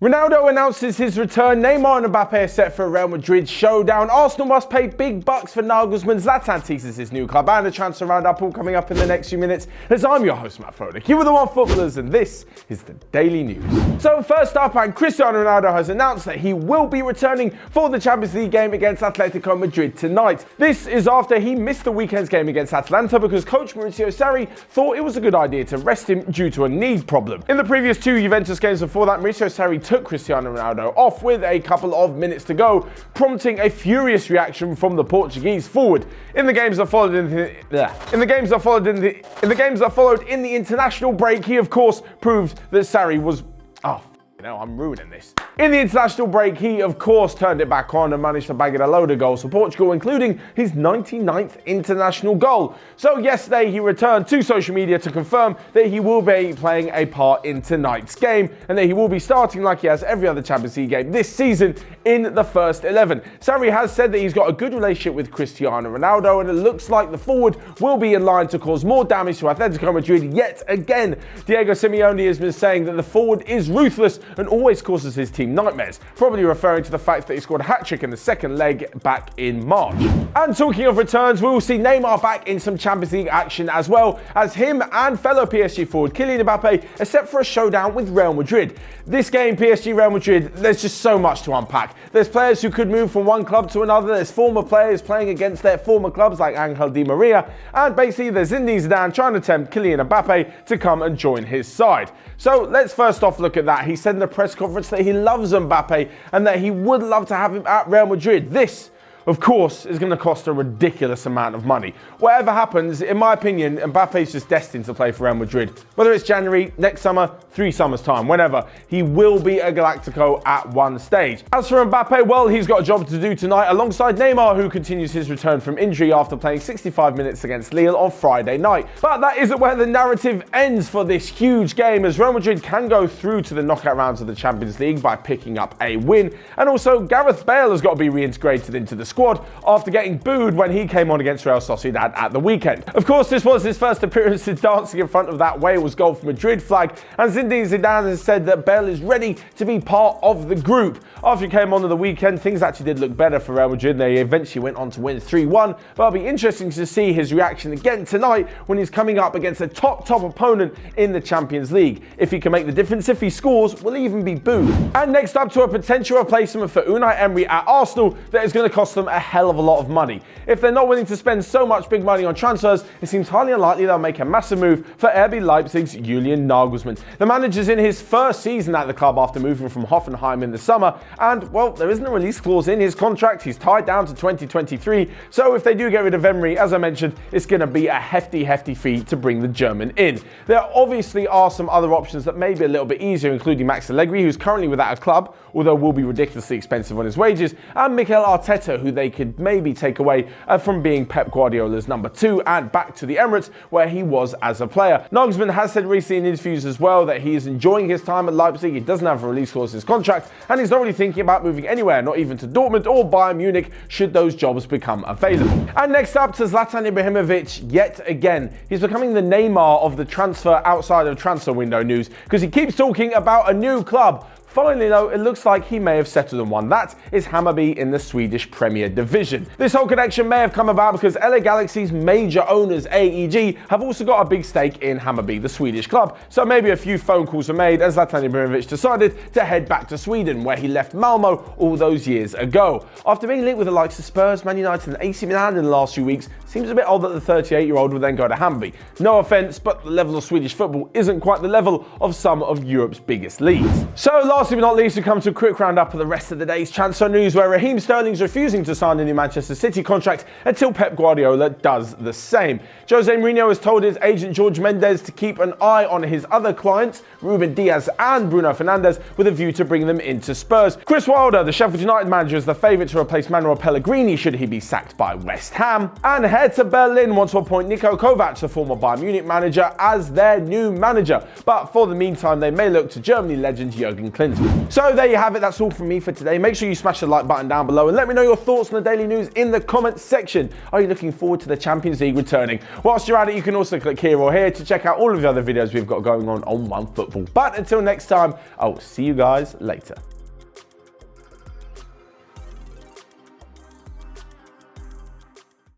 Ronaldo announces his return. Neymar and Mbappe are set for a Real Madrid showdown. Arsenal must pay big bucks for Nagelsmann. Zlatan teases his new club, and a transfer roundup all coming up in the next few minutes. As I'm your host, Matt Froelich, here with the Onefootballers, and this is the Daily News. So first up, and Cristiano Ronaldo has announced that he will be returning for the Champions League game against Atletico Madrid tonight. This is after he missed the weekend's game against Atalanta because coach Maurizio Sarri thought it was a good idea to rest him due to a knee problem. In the previous two Juventus games before that, Maurizio Sarri took Cristiano Ronaldo off with a couple of minutes to go, prompting a furious reaction from the Portuguese forward. In the games that followed in the international break, he of course proved that Sarri was I'm ruining this. In the international break, he of course turned it back on and managed to bag in a load of goals for Portugal, including his 99th international goal. So yesterday he returned to social media to confirm that he will be playing a part in tonight's game and that he will be starting like he has every other Champions League game this season in the first 11. Sarri has said that he's got a good relationship with Cristiano Ronaldo, and it looks like the forward will be in line to cause more damage to Atletico Madrid yet again. Diego Simeone has been saying that the forward is ruthless and always causes his team nightmares, probably referring to the fact that he scored a hat-trick in the second leg back in March. And talking of returns, we will see Neymar back in some Champions League action as well, as him and fellow PSG forward Kylian Mbappe are set for a showdown with Real Madrid. This game, PSG-Real Madrid, there's just so much to unpack. There's players who could move from one club to another, there's former players playing against their former clubs like Angel Di Maria, and basically there's Zinedine Zidane trying to tempt Kylian Mbappe to come and join his side. So let's first off look at that. He said in the press conference that he loves Mbappe and that he would love to have him at Real Madrid. This, of course, is going to cost a ridiculous amount of money. Whatever happens, in my opinion, Mbappe is just destined to play for Real Madrid. Whether it's January, next summer, 3 summers time, whenever, he will be a Galactico at one stage. As for Mbappe, well, he's got a job to do tonight alongside Neymar, who continues his return from injury after playing 65 minutes against Lille on Friday night. But that isn't where the narrative ends for this huge game, as Real Madrid can go through to the knockout rounds of the Champions League by picking up a win. And also, Gareth Bale has got to be reintegrated into the squad after getting booed when he came on against Real Sociedad at the weekend. Of course, this was his first appearance dancing in front of that Wales goal for Madrid flag, and Zinedine Zidane has said that Bale is ready to be part of the group. After he came on the weekend, things actually did look better for Real Madrid. They eventually went on to win 3-1, but it'll be interesting to see his reaction again tonight when he's coming up against a top opponent in the Champions League. If he can make the difference, if he scores, will he even be booed? And next up, to a potential replacement for Unai Emery at Arsenal that is going to cost them a hell of a lot of money. If they're not willing to spend so much big money on transfers, it seems highly unlikely they'll make a massive move for RB Leipzig's Julian Nagelsmann. The manager's in his first season at the club after moving from Hoffenheim in the summer, and well, there isn't a release clause in his contract. He's tied down to 2023, so if they do get rid of Emery, as I mentioned, it's going to be a hefty fee to bring the German in. There obviously are some other options that may be a little bit easier, including Max Allegri, who's currently without a club, although will be ridiculously expensive on his wages, and Mikel Arteta, who they could maybe take away from being Pep Guardiola's number 2 and back to the Emirates where he was as a player. Nagelsmann has said recently in interviews as well that he is enjoying his time at Leipzig. He doesn't have a release clause in his contract, and he's not really thinking about moving anywhere, not even to Dortmund or Bayern Munich should those jobs become available. And next up, to Zlatan Ibrahimovic yet again. He's becoming the Neymar of the transfer outside of transfer window news because he keeps talking about a new club. Finally, though, it looks like he may have settled on one. That is Hammarby in the Swedish Premier Division. This whole connection may have come about because LA Galaxy's major owners, AEG, have also got a big stake in Hammarby, the Swedish club. So maybe a few phone calls were made as Zlatan Ibrahimovic decided to head back to Sweden, where he left Malmo all those years ago. After being linked with the likes of Spurs, Man United and AC Milan in the last few weeks, seems a bit odd that the 38-year-old would then go to Hammarby. No offence, but the level of Swedish football isn't quite the level of some of Europe's biggest leagues. So lastly but not least, we come to a quick roundup of the rest of the day's transfer news, where Raheem Sterling's refusing to sign a new Manchester City contract until Pep Guardiola does the same. Jose Mourinho has told his agent George Mendes to keep an eye on his other clients, Ruben Diaz and Bruno Fernandes, with a view to bring them into Spurs. Chris Wilder, the Sheffield United manager, is the favourite to replace Manuel Pellegrini should he be sacked by West Ham. And Hertha Berlin want to appoint Niko Kovac, the former Bayern Munich manager, as their new manager. But for the meantime, they may look to Germany legend Jurgen Klinsmann. England. So there you have it. That's all from me for today. Make sure you smash the like button down below and let me know your thoughts on the daily news in the comments section. Are you looking forward to the Champions League returning? Whilst you're at it, you can also click here or here to check out all of the other videos we've got going on OneFootball. But until next time, I'll see you guys later.